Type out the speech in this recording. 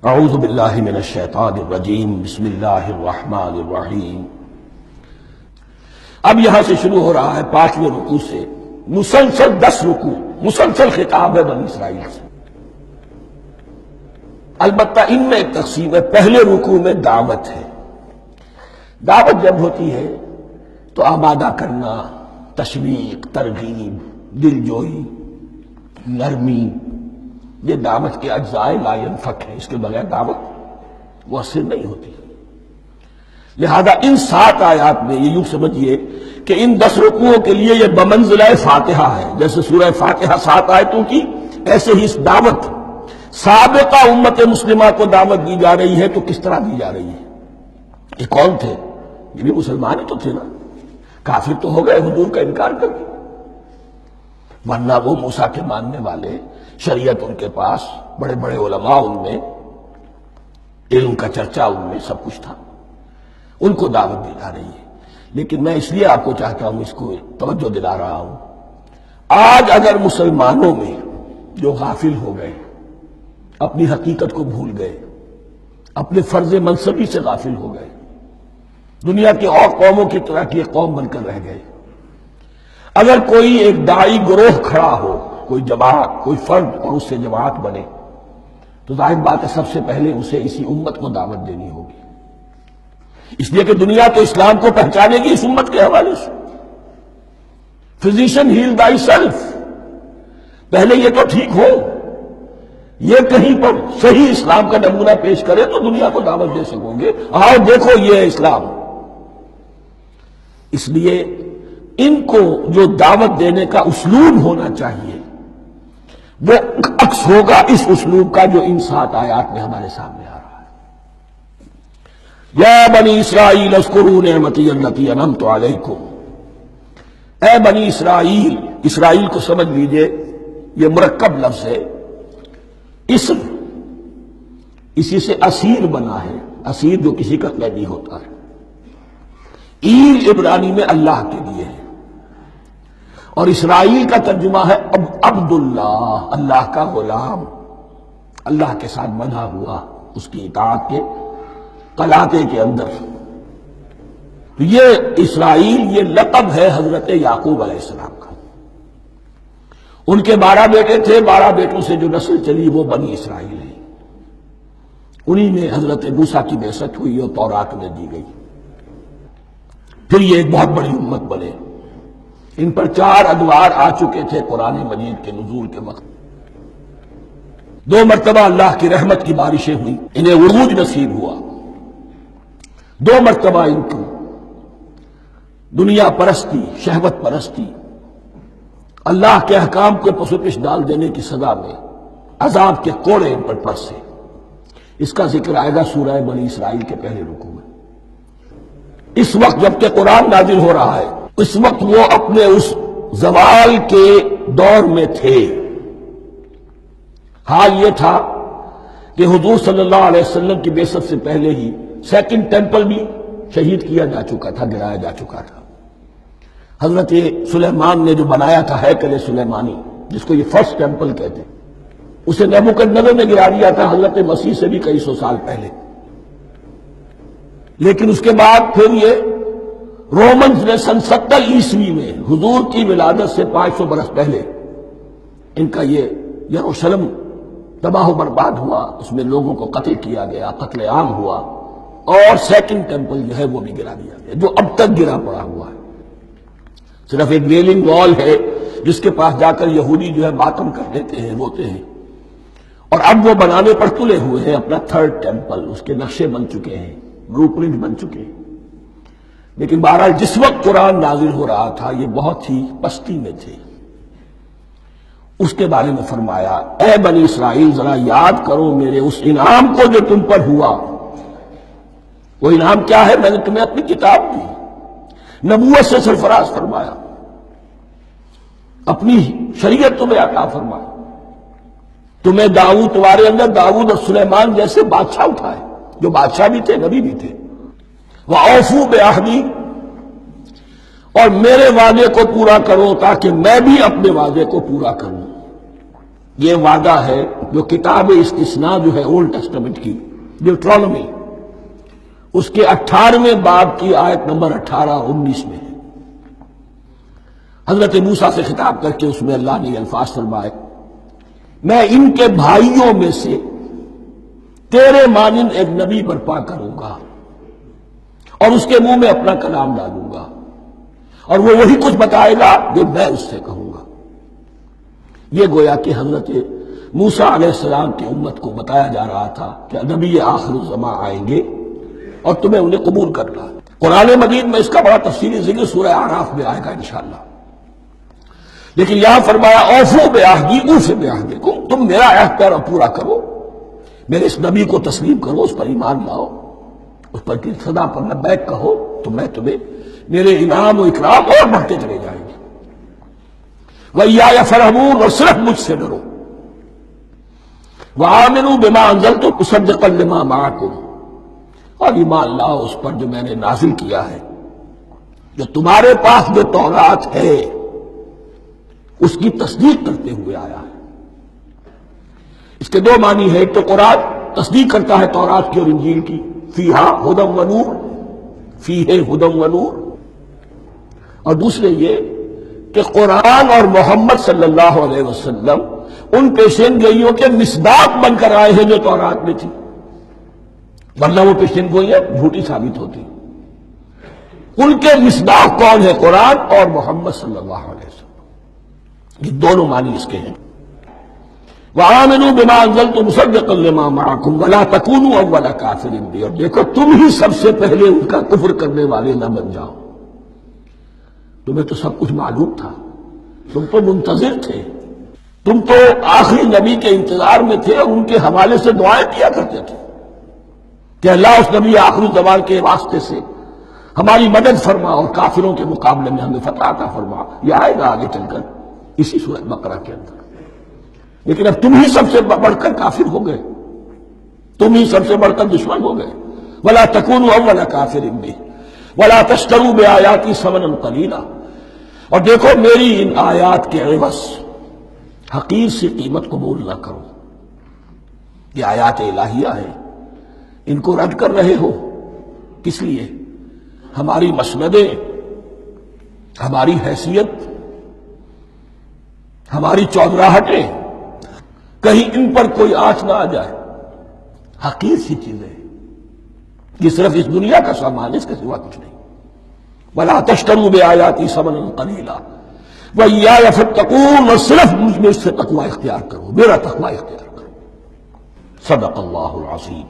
اعوذ باللہ من الشیطان الرجیم بسم اللہ الرحمن الرحیم۔ اب یہاں سے شروع ہو رہا ہے 5ویں رکوع سے مسلسل 10 رکوع، مسلسل خطاب ہے بنی اسرائیل سے۔ البتہ ان میں ایک تقسیم ہے، پہلے رکوع میں دعوت ہے۔ دعوت جب ہوتی ہے تو آمادہ کرنا، تشویق، ترغیب، دلجوئی، نرمی، یہ دعوت کے اجزاء لا ينفک ہے، اس کے بغیر دعوت مؤثر نہیں ہوتی۔ لہذا ان 7 آیات میں یہ یوں سمجھیے کہ ان 10 رکوعوں کے لیے یہ بمنزلہ فاتحہ ہے۔ جیسے سورہ فاتحہ 7 آیتوں کی، ایسے ہی اس دعوت سابقہ امت مسلمہ کو دعوت دی جا رہی ہے۔ تو کس طرح دی جا رہی ہے؟ یہ کون تھے؟ یہ بھی مسلمان ہی تو تھے نا، کافر تو ہو گئے حضور کا انکار کر کے، ورنہ وہ موسیٰ کے ماننے والے، شریعت ان کے پاس، بڑے بڑے علماء ان میں، علم کا چرچا ان میں، سب کچھ تھا، ان کو دعوت دی جا رہی ہے۔ لیکن میں اس لیے آپ کو چاہتا ہوں، اس کو توجہ دلا رہا ہوں، آج اگر مسلمانوں میں جو غافل ہو گئے، اپنی حقیقت کو بھول گئے، اپنے فرض منصبی سے غافل ہو گئے، دنیا کے اور قوموں کی طرح کی ایک قوم بن کر رہ گئے، اگر کوئی ایک داعی گروہ کھڑا ہو، کوئی جماعت، کوئی فرد، اور اس سے جماعت بنے، تو ظاہر بات ہے سب سے پہلے اسے اسی امت کو دعوت دینی ہوگی، اس لیے کہ دنیا تو اسلام کو پہچانے گی اس امت کے حوالے سے۔ فزیشین ہیل تھائی سیلف، پہلے یہ تو ٹھیک ہو، یہ کہیں پر صحیح اسلام کا نمونہ پیش کرے تو دنیا کو دعوت دے سکو گے، آؤ دیکھو یہ ہے اسلام۔ اس لیے ان کو جو دعوت دینے کا اسلوب ہونا چاہیے وہ عکس ہوگا اس اسلوب کا جو ان 7 آیات میں ہمارے سامنے آ رہا ہے۔ یا بنی اسرائیل اذکروا نعمتی التی انعمت علیکم، اے بنی اسرائیل، اسرائیل کو سمجھ لیجئے یہ مرکب لفظ ہے، اسم، اسی سے اسیر بنا ہے، اسیر جو کسی کا قیدی ہوتا ہے۔ ایل عبرانی میں اللہ کے لیے ہے، اور اسرائیل کا ترجمہ ہے عبداللہ، اللہ کا غلام، اللہ کے ساتھ بندھا ہوا اس کی اطاعت کے قلاتے کے اندر۔ تو یہ اسرائیل، یہ لقب ہے حضرت یعقوب علیہ السلام کا۔ ان کے 12 بیٹے تھے، 12 بیٹوں سے جو نسل چلی وہ بنی اسرائیل ہے، انہی میں حضرت موسیٰ کی بعثت ہوئی اور تورات انہیں دی گئی، پھر یہ ایک بہت بڑی امت بنے۔ ان پر 4 ادوار آ چکے تھے قرآن مجید کے نزول کے وقت، 2 مرتبہ اللہ کی رحمت کی بارشیں ہوئیں، انہیں عروج نصیب ہوا، 2 مرتبہ ان کو دنیا پرستی، شہوت پرستی، اللہ کے احکام کو پس و پیش ڈال دینے کی سزا میں عذاب کے کوڑے ان پر برسے۔ اس کا ذکر آئے گا سورہ بنی اسرائیل کے پہلے رکوع میں۔ اس وقت جب کہ قرآن نازل ہو رہا ہے، اس وقت وہ اپنے اس زوال کے دور میں تھے۔ حال یہ تھا کہ حضور صلی اللہ علیہ وسلم کی بعثت سے پہلے ہی 2nd ٹیمپل بھی شہید کیا جا چکا تھا، گرایا جا چکا تھا۔ حضرت سلیمان نے جو بنایا تھا ہیکل سلیمانی، جس کو یہ 1st ٹیمپل کہتے ہیں، اسے نبوکدنضر نے گرا دیا تھا حضرت مسیح سے بھی کئی 100 سال پہلے۔ لیکن اس کے بعد پھر یہ رومنز نے سن 70 عیسوی میں حضور کی ولادت سے 500 برس پہلے ان کا یہ یروشلم تباہ و برباد ہوا، اس میں لوگوں کو قتل کیا گیا، قتل عام ہوا، اور 2nd ٹیمپل جو ہے وہ بھی گرا دیا گیا، جو اب تک گرا پڑا ہوا ہے۔ صرف ایک ویلنگ وال ہے جس کے پاس جا کر یہودی جو ہے ماتم کر دیتے ہیں، روتے ہیں، اور اب وہ بنانے پر تلے ہوئے ہیں اپنا 3rd ٹیمپل، اس کے نقشے بن چکے ہیں، بلو پرنٹ بن چکے ہیں۔ لیکن بہرحال جس وقت قرآن نازل ہو رہا تھا یہ بہت ہی پستی میں تھے۔ اس کے بارے میں فرمایا، اے بنی اسرائیل ذرا یاد کرو میرے اس انعام کو جو تم پر ہوا۔ وہ انعام کیا ہے؟ میں نے تمہیں اپنی کتاب دی، نبوت سے سرفراز فرمایا، اپنی شریعت تمہیں عطا فرمایا، تمہیں داؤد، تمہارے اندر داؤد اور سلیمان جیسے بادشاہ اٹھائے، جو بادشاہ بھی تھے، نبی بھی تھے۔ وَأَوْفُوا بِعَهْدِي، اور میرے وعدے کو پورا کرو تاکہ میں بھی اپنے وعدے کو پورا کروں۔ یہ وعدہ ہے جو کتاب استثناء جو ہے اولڈ ٹیسٹمنٹ کی ڈیوٹرانومی، اس کے 18ویں باب کی آیت نمبر 18-19 میں ہے۔ حضرت موسیٰ سے خطاب کر کے اس میں اللہ نے یہ الفاظ فرمائے، میں ان کے بھائیوں میں سے تیرے مانند ایک نبی برپا کروں گا اور اس کے منہ میں اپنا کلام ڈالوں گا، اور وہ وہی کچھ بتائے گا جو میں اس سے کہوں گا۔ یہ گویا کہ حضرت موسیٰ علیہ السلام کی امت کو بتایا جا رہا تھا کہ نبی آخر الزمان آئیں گے اور تمہیں انہیں قبول کرنا ہے۔ قرآن مجید میں اس کا بڑا تفصیلی ذکر سورہ اعراف میں آئے گا انشاءاللہ، لیکن یہاں فرمایا اوفو بعہدی اوف بعہدکم، تم میرا عہد پیرا پورا کرو، میرے اس نبی کو تسلیم کرو، اس پر ایمان لاؤ، اس پر کی صدا پر لبیک کہو، تو میں تمہیں میرے انعام و اکرام اور بڑھتے چلے جائیں گے۔ وَإِيَّايَ فَارْهَبُونِ، اور صرف مجھ سے ڈرو۔ وَآمِنُوا بِمَا أَنزَلْتُ مُصَدِّقًا لِمَا مَعَكُمْ، اور ایمان لاؤ اس پر جو میں نے نازل کیا ہے، جو تمہارے پاس جو تورات ہے اس کی تصدیق کرتے ہوئے آیا ہے۔ اس کے دو معنی ہے، ایک تو قرآن تصدیق کرتا ہے تورات کی اور انجیل کی، فیہا ھدی ونور، فیہ ھدی ونور، اور دوسرے یہ کہ قرآن اور محمد صلی اللہ علیہ وسلم ان پیشین گوئیوں کے مصداق بن کر آئے ہیں جو تورات میں تھی، ورنہ وہ پیشین گوئیاں جھوٹی ثابت ہوتی۔ ان کے مصداق کون ہے؟ قرآن اور محمد صلی اللہ علیہ وسلم، یہ دونوں معنی اس کے ہیں۔ وَآمِنُوا بِمَا أَنزَلْتُ مُصَدِّقًا لِمَا مَعَكُمْ وَلَا تَكُونُوا أَوَّلَ كَافِرٍ بِهِ، اور دیکھو تم ہی سب سے پہلے ان کا کفر کرنے والے نہ بن جاؤ۔ تمہیں تو سب کچھ معلوم تھا، تم تو منتظر تھے، تم تو آخری نبی کے انتظار میں تھے اور ان کے حوالے سے دعائیں کیا کرتے تھے کہ اللہ اس نبی آخری زمان کے واسطے سے ہماری مدد فرما اور کافروں کے مقابلے میں ہمیں فتح عطا فرما۔ یہ آئے گا آگے چل کر اسی سورۃ بقرہ کے اندر۔ لیکن اب تم ہی سب سے بڑھ کر کافر ہو گئے، تم ہی سب سے بڑھ کر دشمن ہو گئے۔ وَلَا تَكُونُوا أَوَّلَ كَافِرٍ بِهِ وَلَا تَشْتَرُوا بِآيَاتِي ثَمَنًا قَلِيلًا، اور دیکھو میری ان آیات کے عوض حقیر سی قیمت قبول نہ کرو۔ یہ آیات الہیہ ہیں، ان کو رد کر رہے ہو کس لیے؟ ہماری مسندیں، ہماری حیثیت، ہماری چودراہٹیں، کہیں ان پر کوئی آنچ نہ آ جائے۔ حقیر سی چیزیں، یہ صرف اس دنیا کا سامان، اس کے سوا کچھ نہیں۔ وَلَا تَشْتَرُوا بِآيَاتِي ثَمَنًا قَلِيلًا وَإِيَّايَ فَاتَّقُونِ، اور صرف مجھ میں سے تقوی اختیار کرو، میرا تقوی اختیار کرو۔ صدق اللہ العظیم۔